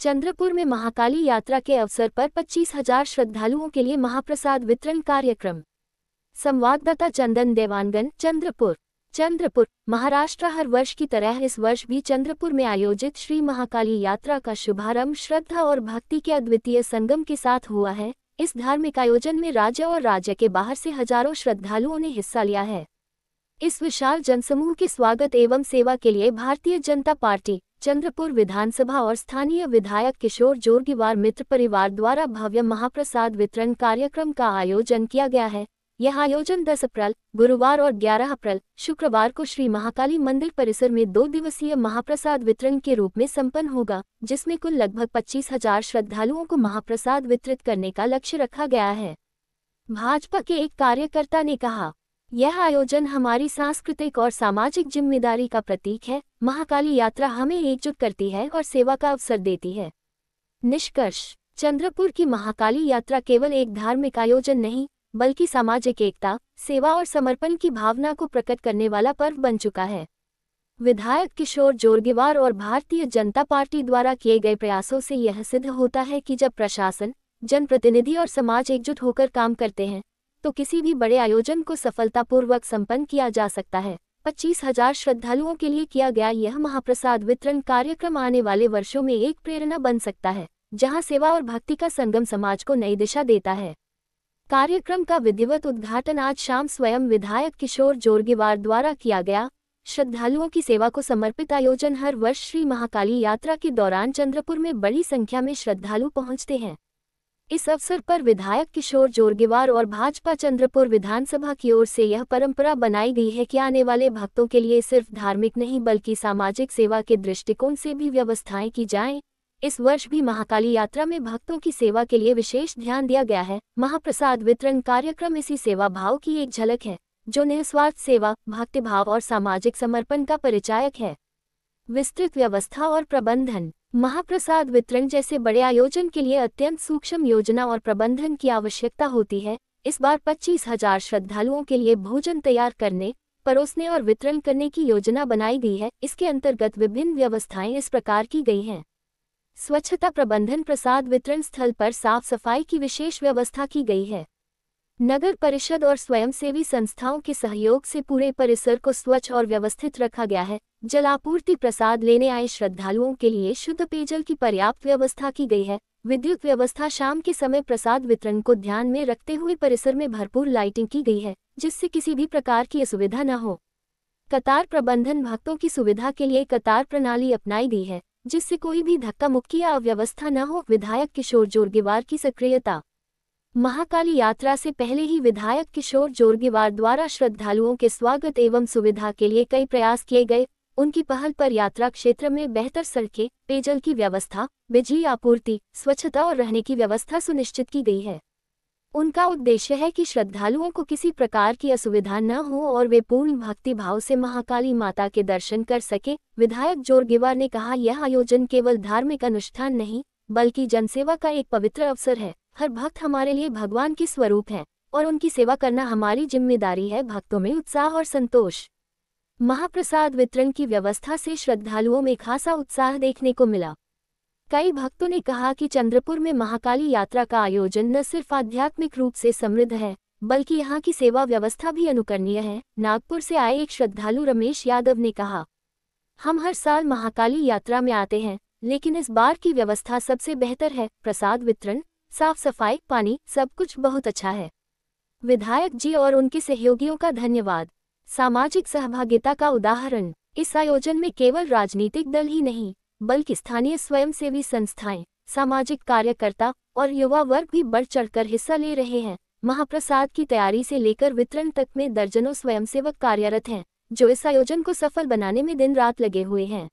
चंद्रपुर में महाकाली यात्रा के अवसर पर 25,000 श्रद्धालुओं के लिए महाप्रसाद वितरण कार्यक्रम। संवाददाता चंदन देवांगन, चंद्रपुर, महाराष्ट्र। हर वर्ष की तरह इस वर्ष भी चंद्रपुर में आयोजित श्री महाकाली यात्रा का शुभारंभ श्रद्धा और भक्ति के अद्वितीय संगम के साथ हुआ है। इस धार्मिक आयोजन में राज्य और राज्य के बाहर से हजारों श्रद्धालुओं ने हिस्सा लिया है। इस विशाल जनसमूह के स्वागत एवं सेवा के लिए भारतीय जनता पार्टी, चंद्रपुर विधानसभा और स्थानीय विधायक किशोर जोरगीवार मित्र परिवार द्वारा भव्य महाप्रसाद वितरण कार्यक्रम का आयोजन किया गया है। यह आयोजन 10 अप्रैल गुरुवार और 11 अप्रैल शुक्रवार को श्री महाकाली मंदिर परिसर में 2 दिवसीय महाप्रसाद वितरण के रूप में संपन्न होगा, जिसमें कुल लगभग 25,000 श्रद्धालुओं को महाप्रसाद वितरित करने का लक्ष्य रखा गया है। भाजपा के एक कार्यकर्ता ने कहा, यह आयोजन हमारी सांस्कृतिक और सामाजिक जिम्मेदारी का प्रतीक है। महाकाली यात्रा हमें एकजुट करती है और सेवा का अवसर देती है। निष्कर्ष: चंद्रपुर की महाकाली यात्रा केवल एक धार्मिक आयोजन नहीं, बल्कि सामाजिक एकता, सेवा और समर्पण की भावना को प्रकट करने वाला पर्व बन चुका है। विधायक किशोर जोरगीवार और भारतीय जनता पार्टी द्वारा किए गए प्रयासों से यह सिद्ध होता है कि जब प्रशासन, जनप्रतिनिधि और समाज एकजुट होकर काम करते हैं तो किसी भी बड़े आयोजन को सफलतापूर्वक संपन्न किया जा सकता है। 25,000 श्रद्धालुओं के लिए किया गया यह महाप्रसाद वितरण कार्यक्रम आने वाले वर्षों में एक प्रेरणा बन सकता है, जहां सेवा और भक्ति का संगम समाज को नई दिशा देता है। कार्यक्रम का विधिवत उद्घाटन आज शाम स्वयं विधायक किशोर जोरगीवार द्वारा किया गया। श्रद्धालुओं की सेवा को समर्पित आयोजन हर वर्ष श्री महाकाली यात्रा के दौरान चंद्रपुर में बड़ी संख्या में श्रद्धालु पहुंचते हैं। इस अवसर पर विधायक किशोर जोरगीवार और भाजपा चंद्रपुर विधानसभा की ओर से यह परंपरा बनाई गई है कि आने वाले भक्तों के लिए सिर्फ धार्मिक नहीं बल्कि सामाजिक सेवा के दृष्टिकोण से भी व्यवस्थाएं की जाएं। इस वर्ष भी महाकाली यात्रा में भक्तों की सेवा के लिए विशेष ध्यान दिया गया है। महाप्रसाद वितरण कार्यक्रम इसी सेवा भाव की एक झलक है, जो निस्वार्थ सेवा, भक्तिभाव और सामाजिक समर्पण का परिचायक है। विस्तृत व्यवस्था और प्रबंधन: महाप्रसाद वितरण जैसे बड़े आयोजन के लिए अत्यंत सूक्ष्म योजना और प्रबंधन की आवश्यकता होती है। इस बार 25,000 श्रद्धालुओं के लिए भोजन तैयार करने, परोसने और वितरण करने की योजना बनाई गई है। इसके अंतर्गत विभिन्न व्यवस्थाएं इस प्रकार की गई हैं। स्वच्छता प्रबंधन: प्रसाद वितरण स्थल पर साफ सफाई की विशेष व्यवस्था की गई है। नगर परिषद और स्वयंसेवी संस्थाओं के सहयोग से पूरे परिसर को स्वच्छ और व्यवस्थित रखा गया है। जल आपूर्ति: प्रसाद लेने आए श्रद्धालुओं के लिए शुद्ध पेयजल की पर्याप्त व्यवस्था की गई है। विद्युत व्यवस्था: शाम के समय प्रसाद वितरण को ध्यान में रखते हुए परिसर में भरपूर लाइटिंग की गई है, जिससे किसी भी प्रकार की असुविधा न हो। कतार प्रबंधन: भक्तों की सुविधा के लिए कतार प्रणाली अपनाई गई है, जिससे कोई भी धक्का मुक्की या अव्यवस्था न हो। विधायक किशोर जोरगीवार की सक्रियता: महाकाली यात्रा से पहले ही विधायक किशोर जोरगीवार द्वारा श्रद्धालुओं के स्वागत एवं सुविधा के लिए कई प्रयास किए गए। उनकी पहल पर यात्रा क्षेत्र में बेहतर सड़कें, पेयजल की व्यवस्था, बिजली आपूर्ति, स्वच्छता और रहने की व्यवस्था सुनिश्चित की गई है। उनका उद्देश्य है कि श्रद्धालुओं को किसी प्रकार की असुविधा न हो और वे पूर्ण भक्ति भाव से महाकाली माता के दर्शन कर सके। विधायक जोरगीवार ने कहा, यह आयोजन केवल धार्मिक अनुष्ठान नहीं बल्कि जनसेवा का एक पवित्र अवसर है। हर भक्त हमारे लिए भगवान के स्वरूप है और उनकी सेवा करना हमारी जिम्मेदारी है। भक्तों में उत्साह और संतोष: महाप्रसाद वितरण की व्यवस्था से श्रद्धालुओं में खासा उत्साह देखने को मिला। कई भक्तों ने कहा कि चंद्रपुर में महाकाली यात्रा का आयोजन न सिर्फ आध्यात्मिक रूप से समृद्ध है बल्कि यहाँ की सेवा व्यवस्था भी अनुकरणीय है। नागपुर से आए एक श्रद्धालु रमेश यादव ने कहा, हम हर साल महाकाली यात्रा में आते हैं, लेकिन इस बार की व्यवस्था सबसे बेहतर है। प्रसाद वितरण, साफ सफाई, पानी, सब कुछ बहुत अच्छा है। विधायक जी और उनके सहयोगियों का धन्यवाद। सामाजिक सहभागिता का उदाहरण: इस आयोजन में केवल राजनीतिक दल ही नहीं बल्कि स्थानीय स्वयंसेवी संस्थाएं, सामाजिक कार्यकर्ता और युवा वर्ग भी बढ़ चढ़कर हिस्सा ले रहे हैं। महाप्रसाद की तैयारी से लेकर वितरण तक में दर्जनों स्वयंसेवक कार्यरत हैं, जो इस आयोजन को सफल बनाने में दिन रात लगे हुए हैं।